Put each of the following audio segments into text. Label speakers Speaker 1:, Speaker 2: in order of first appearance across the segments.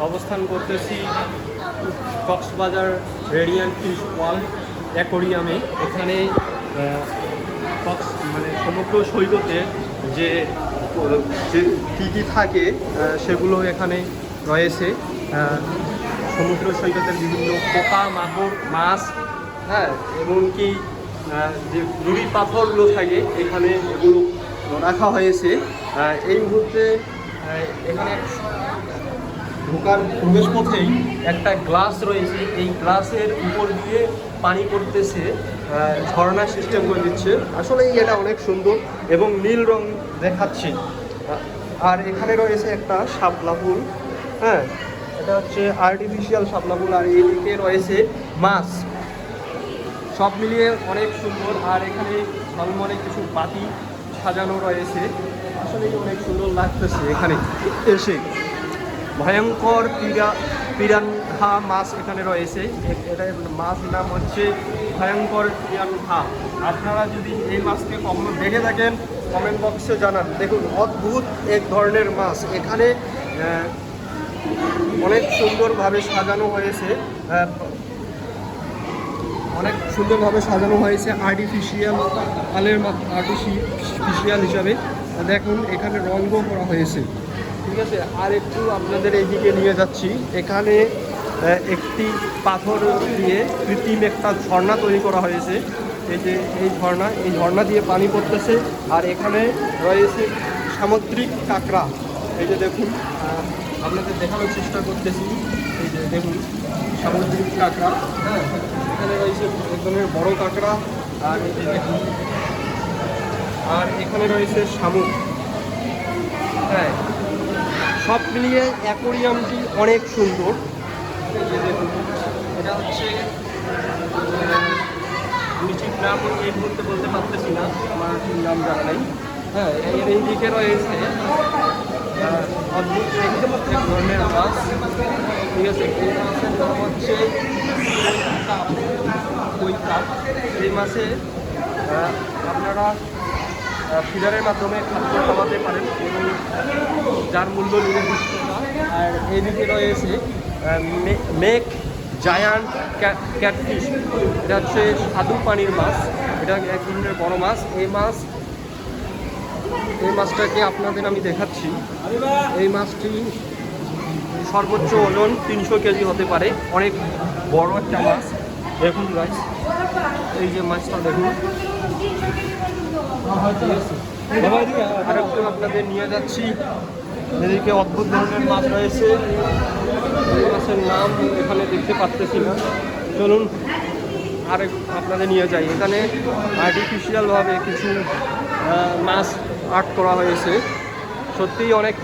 Speaker 1: অবস্থান করতেছি Cox's Bazar radiant fish world অ্যাকোরিয়ামে। এখানে মানে সমুদ্র সৈকতে যে কী কী থাকে সেগুলো এখানে রয়েছে। সমুদ্র সৈকতের বিভিন্ন পোকা মাকড় মাছ, হ্যাঁ, এমনকি যে নুড়ি পাথরগুলো থাকে এখানে এগুলো রাখা হয়েছে। এই মুহূর্তে এখানে ঢোকার প্রবেশ পথেই একটা গ্লাস রয়েছে, এই গ্লাসের উপর দিয়ে পানি পড়তেছে, ঝর্ণা সিস্টেম করে দিচ্ছে। আসলে এটা অনেক সুন্দর এবং নীল রং দেখাচ্ছে। আর এখানে রয়েছে একটা শাপলা ফুল, হ্যাঁ, এটা হচ্ছে আর্টিফিশিয়াল শাপলা ফুল। আর এইদিকে রয়েছে মাছ, সব মিলিয়ে অনেক সুন্দর। আর এখানে ঝলমলে কিছু বাতি সাজানো রয়েছে, আসলেই অনেক সুন্দর লাগতেছে এখানে এসে। ভয়ঙ্কর পিরানহা মাছ এখানে রয়েছে, এটা মাছ নাম হচ্ছে ভয়ঙ্কর পিরানহা। আপনারা যদি এই মাছকে কখনো দেখে থাকেন কমেন্ট বক্সে জানান। দেখুন, অদ্ভুত এক ধরনের মাছ এখানে অনেক সুন্দরভাবে সাজানো হয়েছে, অনেক সুন্দরভাবে সাজানো হয়েছে আর্টিফিশিয়াল হিসাবে। দেখুন এখানে রঙও করা হয়েছে, ঠিক আছে। আর একটু আপনাদের এইদিকে নিয়ে যাচ্ছি। এখানে একটি পাথর দিয়ে কৃত্রিম একটা ঝর্ণা তৈরি করা হয়েছে। এই যে এই ঝর্ণা দিয়ে পানি পড়তেছে। আর এখানে রয়েছে সামুদ্রিক কাঁকড়া। এই যে দেখুন, আপনাদের দেখানোর চেষ্টা করতেছি। এই যে দেখুন সামুদ্রিক কাঁকড়া, হ্যাঁ, এখানে রয়েছে এক ধরনের বড় কাঁকড়া। আর এই যে দেখুন, আর এখানে রয়েছে শামুক, হ্যাঁ। সব মিলিয়ে অ্যাকোরিয়ামটি অনেক সুন্দর। এই যে দেখুন, এটা হচ্ছে আমি ঠিক নাম এই মুহূর্তে বলতে পারতেছি না, আমার ঠিক নাম জানা নেই, হ্যাঁ। এর এই দিকে রয়েছে অদ্ভুত এক ধরনের মাছ, ঠিক আছে। এই মাছের নাম হচ্ছে কই কাপ। এই মাছে আপনারা ফিডারের মাধ্যমে খাদ্য খাওয়াতে পারেন এবং যার মূল্য নির্দিষ্ট না। আর এইদিকে রয়েছে মেক জায়ান্ট ক্যাটফিশ, এটা হচ্ছে স্বাদু পানির মাছ, এটা এক ধরনের বড় মাছ। এই মাছটাকে আপনাদের আমি দেখাচ্ছি। এই মাছটি সর্বোচ্চ ওজন 300 কেজি হতে পারে, অনেক বড় একটা মাছ। দেখুন গাইস, এই যে মাছটা দেখুন। আর একটু আপনাদের নিয়ে যাচ্ছি, এদিকে অদ্ভুত ধরনের মাছ রয়েছে, এই মাছের নাম এখানে দেখতে পারতেছি না। চলুন আরেক আপনাদের নিয়ে যাই। এখানে আর্টিফিশিয়ালভাবে কিছু মাছ আর্ট করা হয়েছে, সত্যিই অনেক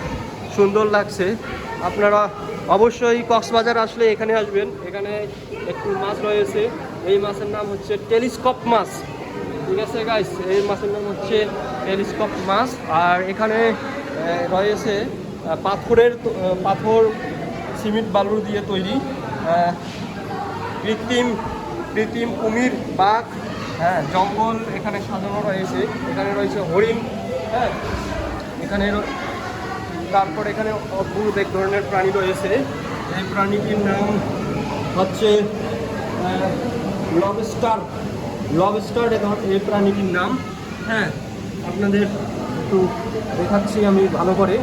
Speaker 1: সুন্দর লাগছে। আপনারা অবশ্যই কক্সবাজার আসলে এখানে আসবেন। এখানে একটু মাছ রয়েছে, এই মাছের নাম হচ্ছে টেলিস্কোপ মাছ, ঠিক আছে গাইস। এই মাছের নাম হচ্ছে টেলিস্কোপ মাছ। আর এখানে রয়েছে পাথর সিমেন্ট বালু দিয়ে তৈরি কৃত্রিম কুমির, বাঘ, হ্যাঁ, জঙ্গল এখানে সাজানো রয়েছে। এখানে রয়েছে হরিণ, হ্যাঁ, এখানে তারপর এখানে অদ্ভুত এক ধরনের প্রাণী রয়েছে। এই প্রাণীটির নাম হচ্ছে লবস্টার এই প্রাণীটির নাম, হ্যাঁ। আপনাদের একটু দেখাচ্ছি আমি ভালো করে,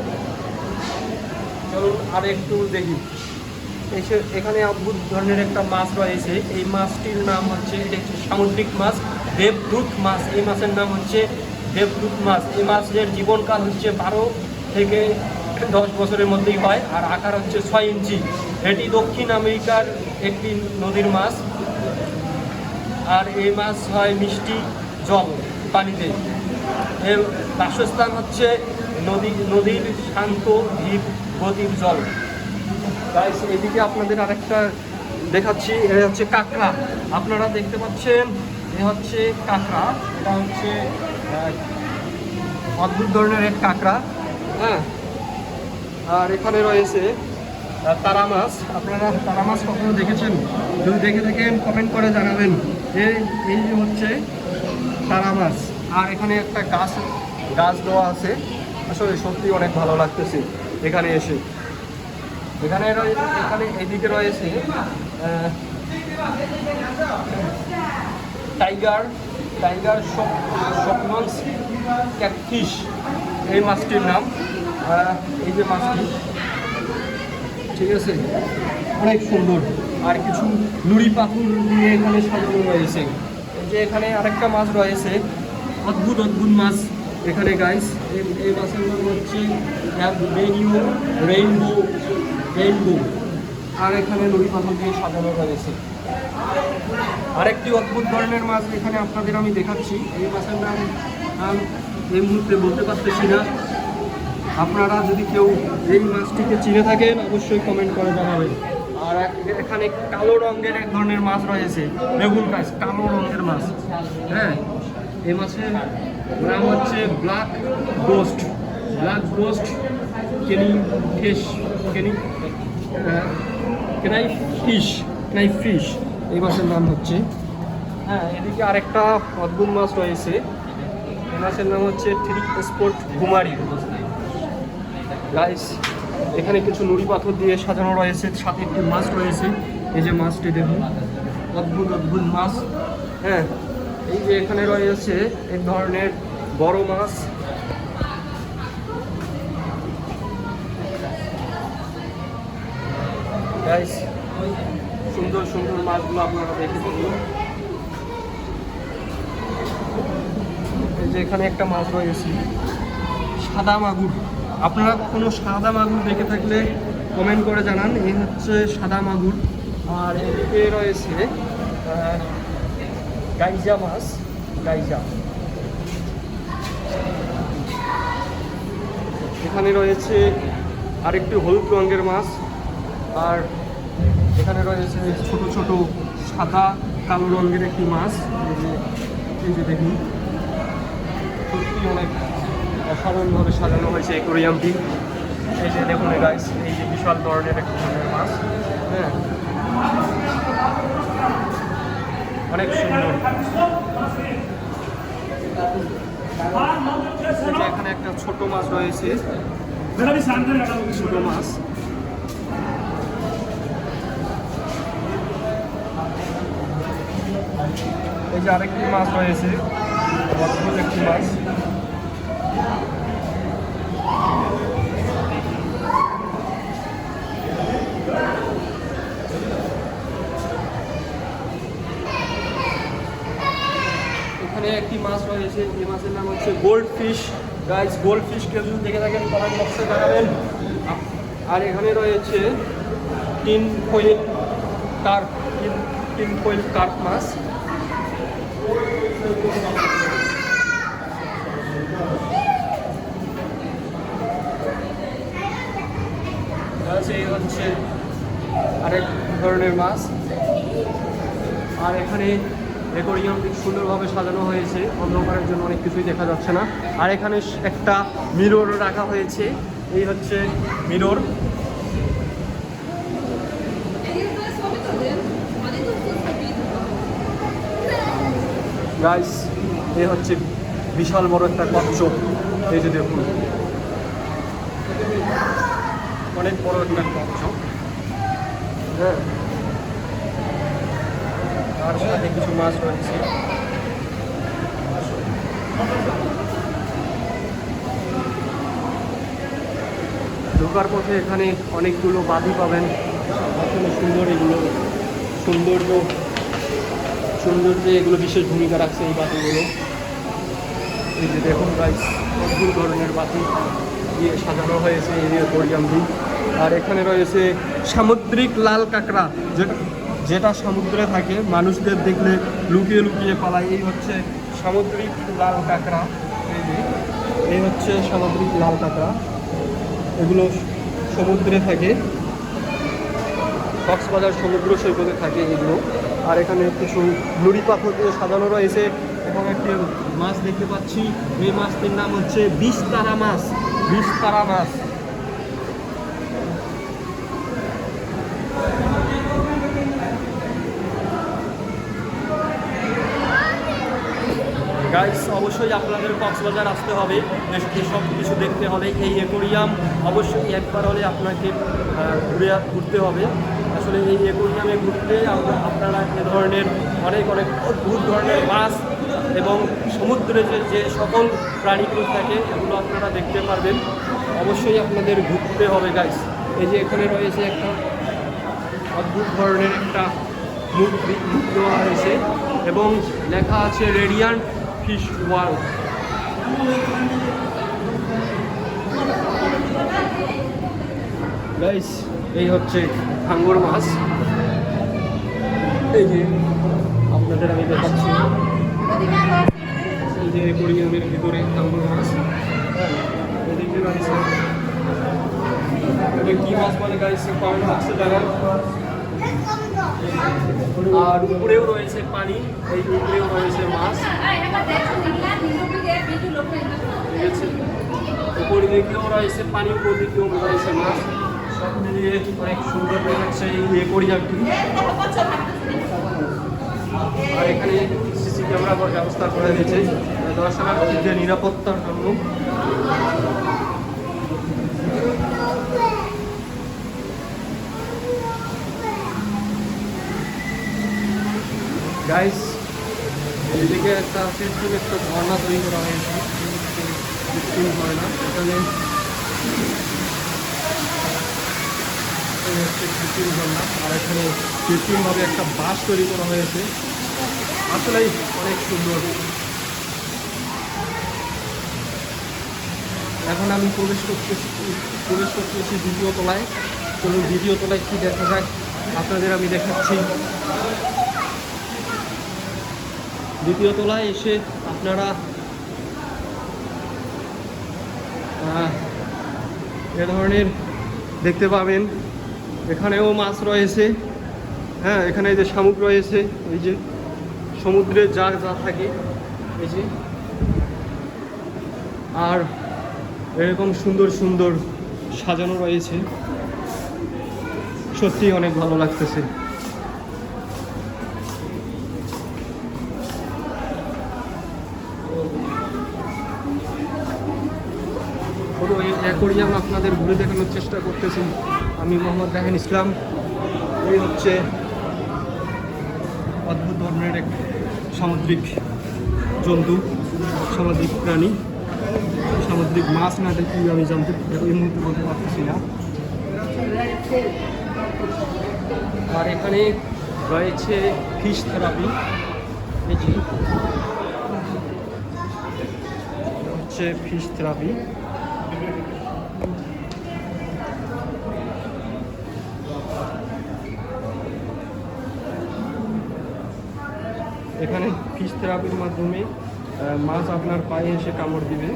Speaker 1: চলুন আর একটু দেখি। এখানে অদ্ভুত ধরনের একটা মাছ রয়েছে, এই মাছটির নাম হচ্ছে, এটা হচ্ছে সামুদ্রিক মাছ, দেবদূত মাছ। এই মাছের নাম হচ্ছে দেবদূত মাছ। এই মাছের জীবনকাল হচ্ছে 12 থেকে 10 বছরের মধ্যেই হয়, আর আকার হচ্ছে 6 ইঞ্চি। এটি দক্ষিণ আমেরিকার একটি নদীর মাছ, আর এই মাছ হয় মিষ্টি জল পানিতে। এর বাসস্থান হচ্ছে নদীর শান্ত ধীর গতির জল। গাইস, এদিকে আপনাদের আরেকটা দেখাচ্ছি, এটা হচ্ছে কাঁকড়া। আপনারা দেখতে পাচ্ছেন, এ হচ্ছে কাঁকড়া, এটা হচ্ছে অদ্ভুত ধরনের এক কাঁকড়া, হ্যাঁ। আর এখানে রয়েছে তারা মাছ। আপনারা তারা মাছ কখনো দেখেছেন? যদি দেখে থাকেন কমেন্ট করে জানাবেন। এই যে হচ্ছে তারা মাছ। আর এখানে একটা গাছ দেওয়া আছে, আসলে সত্যি অনেক ভালো লাগতেছে এখানে এসে। এখানে এদিকে রয়েছে টাইগার শপনস ক্যাটফিশ, এই মাছটির নাম। এই যে মাছটি, ঠিক আছে, অনেক সুন্দর। আর কিছু নুড়ি পাথর দিয়ে এখানে সাজানো রয়েছে। এই যে এখানে আরেকটা মাছ রয়েছে, অদ্ভুত মাছ এখানে গাইস। এই মাছের নাম হচ্ছে রেইনবো। আর এখানে নুড়ি পাথর দিয়ে সাজানো রয়েছে। আরেকটি অদ্ভুত ধরনের মাছ এখানে আপনাদের আমি দেখাচ্ছি। এই মাছের নাম এই মুহূর্তে বলতে পারতেছি না। আপনারা যদি কেউ এই মাছটিকে চিনে থাকেন অবশ্যই কমেন্ট করে জানাবেন। আর এখানে কালো রঙের এক ধরনের মাছ রয়েছে, বেগুন গাছ, কালো রঙের মাছ। হ্যাঁ, এই মাছের নাম হচ্ছে ব্ল্যাক গোস্ট কেনাই ফিশ, এই মাছের নাম হচ্ছে। হ্যাঁ, এদিকে আরেকটা অদ্ভুত মাছ রয়েছে, এই মাছের নাম হচ্ছে ট্রিক স্পট কুমারী গাইস। এখানে কিছু নুড়ি পাথর দিয়ে সাজানো রয়েছে, সাথে একটি মাছ রয়েছে। এই যে মাছটি দেখুন, অদ্ভুত মাছ। হ্যাঁ, এই যে এখানে রয়েছে এক ধরনের বড় মাছ। গাইস, সুন্দর মাছগুলো আপনারা দেখে থাকুন। এই যে এখানে একটা মাছ রয়েছে, সাদা মাগুর। আপনারা কোনো সাদা মাগুর দেখে থাকলে কমেন্ট করে জানান। এই হচ্ছে সাদা মাগুর। আর এদিকে রয়েছে গাইজা মাছ। এখানে রয়েছে আরেকটি হলুদ রঙের মাছ। আর এখানে রয়েছে ছোট সাদা কালো রঙের একটি মাছ। এই যে দেখুন, সত্যি অনেক অসাধারণভাবে সাজানো হয়েছে অ্যাকোয়ারিয়ামটি। এই যে দেখুন গাইস, এই যে বিশাল ধরনের এক ধরনের মাছ। হ্যাঁ, অনেক সুন্দর। এখানে একটা ছোট মাছ রয়েছে, ছোট মাছ। এই যে আরেকটি মাছ রয়েছে, অদ্ভুত একটি মাছ। এখানে একটি মাছ রয়েছে, এই মাছের নাম হচ্ছে gold fish guys. Gold fish কেউ যদি দেখে থাকেন কমেন্ট বক্সে জানাবেন। আর এখানে রয়েছে টিন ফয়েল কার্প মাছ। এই হচ্ছে আরেক ধরনের মাছ। আর এখানে অ্যাকোয়ারিয়ামটি সুন্দরভাবে সাজানো হয়েছে, অন্ধকারের জন্য অনেক কিছুই দেখা যাচ্ছে না। আর এখানে একটা মিরর রাখা হয়েছে, এই হচ্ছে মিরর। গাইস, এই হচ্ছে বিশাল বড় একটা কচ্ছপ। এই যে দেখুন, অনেক বড় একটা কচ্ছপ। হ্যাঁ, আর সাথে কিছু মাছ রয়েছে। ঢোকার পথে এখানে অনেকগুলো বাদি পাবেন। আসলে সুন্দর, এগুলো সৌন্দর্যে এগুলো বিশেষ ভূমিকা রাখছে এই বাতিগুলো। এই যে দেখুন গাইস, অদ্ভুত ধরনের বাতি দিয়ে সাজানো হয়েছে এই অ্যাকোয়ারিয়ামটি। আর এখানে রয়েছে সামুদ্রিক লাল কাঁকড়া, যেটা সমুদ্রে থাকে, মানুষদের দেখলে লুকিয়ে পালায়। এই হচ্ছে সামুদ্রিক লাল কাঁকড়া। এই হচ্ছে সামুদ্রিক লাল কাঁকড়া, এগুলো সমুদ্রে থাকে, কক্সবাজার সমুদ্র সৈকতে থাকে এগুলো। আর এখানে কিছু নুড়ি পাথর দিয়ে সাজানো রয়েছে। এবং একটি মাছ দেখতে পাচ্ছি, এই মাছটির নাম হচ্ছে বিস্তারা মাছ। গাইস অবশ্যই আপনাদের কক্সবাজার আসতে হবে, এসব কিছু দেখতে হলে এই অ্যাকোরিয়াম অবশ্যই একবার হলে আপনাকে ঘুরতে হবে। আসলে এই অ্যাকোরিয়ামে ঘুরতে আপনারা এ ধরনের অনেক অদ্ভুত ধরনের মাছ এবং সমুদ্রে যে সকল প্রাণীগুলো থাকে এগুলো আপনারা দেখতে পারবেন। অবশ্যই আপনাদের ঘুরতে হবে গাইস। এই যে এখানে রয়েছে একটা অদ্ভুত ধরনের একটা মুখ দেওয়া হয়েছে এবং লেখা আছে রেডিয়ান্ট ফিশ ওয়ার্ল্ড। গাইস এই হচ্ছে ভাঙ্গর মাছ, এই যে আপনাদের আমি দেখাচ্ছি, এই যে অ্যাকোরিয়ামের ভিতরে ভাঙ্গর মাছ। এদিকে রয়েছে কি মাছ বলে গাইস কমেন্ট বক্সে জানান। আর উপরেও রয়েছে পানি, এই উপরেও রয়েছে মাছ, ঠিক আছে। উপর দিকেও রয়েছে পানি, উপর দিকেও রয়েছে মাছ, সব মিলিয়ে অনেক সুন্দর দেখাচ্ছে এই অ্যাকোরিয়ামটি। আর এখানে সিসি ক্যামেরা ব্যবস্থা করা হয়েছে দর্শনার্থীদের নিরাপত্তার জন্য। গাইস এদিকে একটা কৃত্রিম একটা ঝর্ণা তৈরি করা হয়েছে, কৃত্রিম ঝর্ণা। এখানে হচ্ছে কৃত্রিম ঝর্ণা, আর এখানে কৃত্রিমভাবে একটা বাস তৈরি করা হয়েছে। আসলেই অনেক সুন্দর। এখন আমি প্রবেশ করতেছি দ্বিতীয় তলায়। চলুন দ্বিতীয় তলায় কী দেখা যায় আপনাদের আমি দেখাচ্ছি। দ্বিতীয় তলায় এসে আপনারা এ ধরনের দেখতে পাবেন। এখানেও মাছ রয়েছে, হ্যাঁ এখানে যে শামুক রয়েছে, এই যে সমুদ্রে যা থাকে এই যে, আর এরকম সুন্দর সুন্দর সাজানো রয়েছে, সত্যি অনেক ভালো লাগতেছে। পুরো এই অ্যাকোরিয়াম আপনাদের ঘুরে দেখানোর চেষ্টা করতেছি আমি, মোহাম্মদ রাহান ইসলাম। এই হচ্ছে অদ্ভুত ধরনের এক সামুদ্রিক জন্তু, সামুদ্রিক প্রাণী, সামুদ্রিক মাছ না দেখি আমি এই মুহূর্তে বলতে পারতেছি না। আর এখানে রয়েছে ফিশ থেরাপি, এই যে হচ্ছে ফিশ থেরাপি। এখানে ফিশ থেরাপির মাধ্যমে মাছ আপনার পায়ে এসে কামড় দিবে।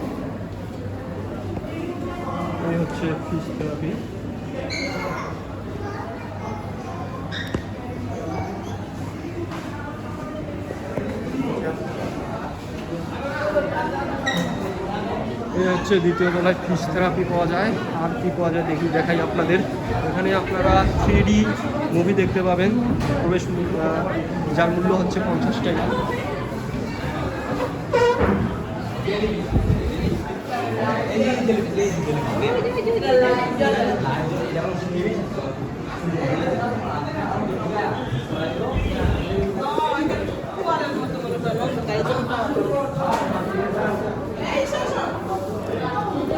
Speaker 1: এই হচ্ছে ফিশ থেরাপি। এই হচ্ছে দ্বিতীয় তলায় ফিশ থেরাপি পাওয়া যায়। আর কি পাওয়া যায় দেখাই আপনাদের। এখানে আপনারা 3D মুভি দেখতে পাবেন, প্রবেশ যার মূল্য হচ্ছে 50 টাকা।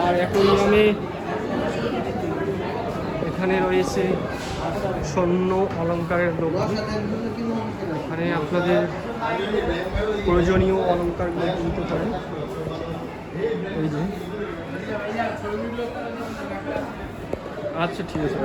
Speaker 1: আর অ্যাকোরিয়ামে এখানে রয়েছে স্বর্ণ অলংকারের দোকান। এখানে আপনাদের প্রয়োজনীয় অলংকারগুলো কিনতে পারেন। এই যে, আচ্ছা ঠিক আছে।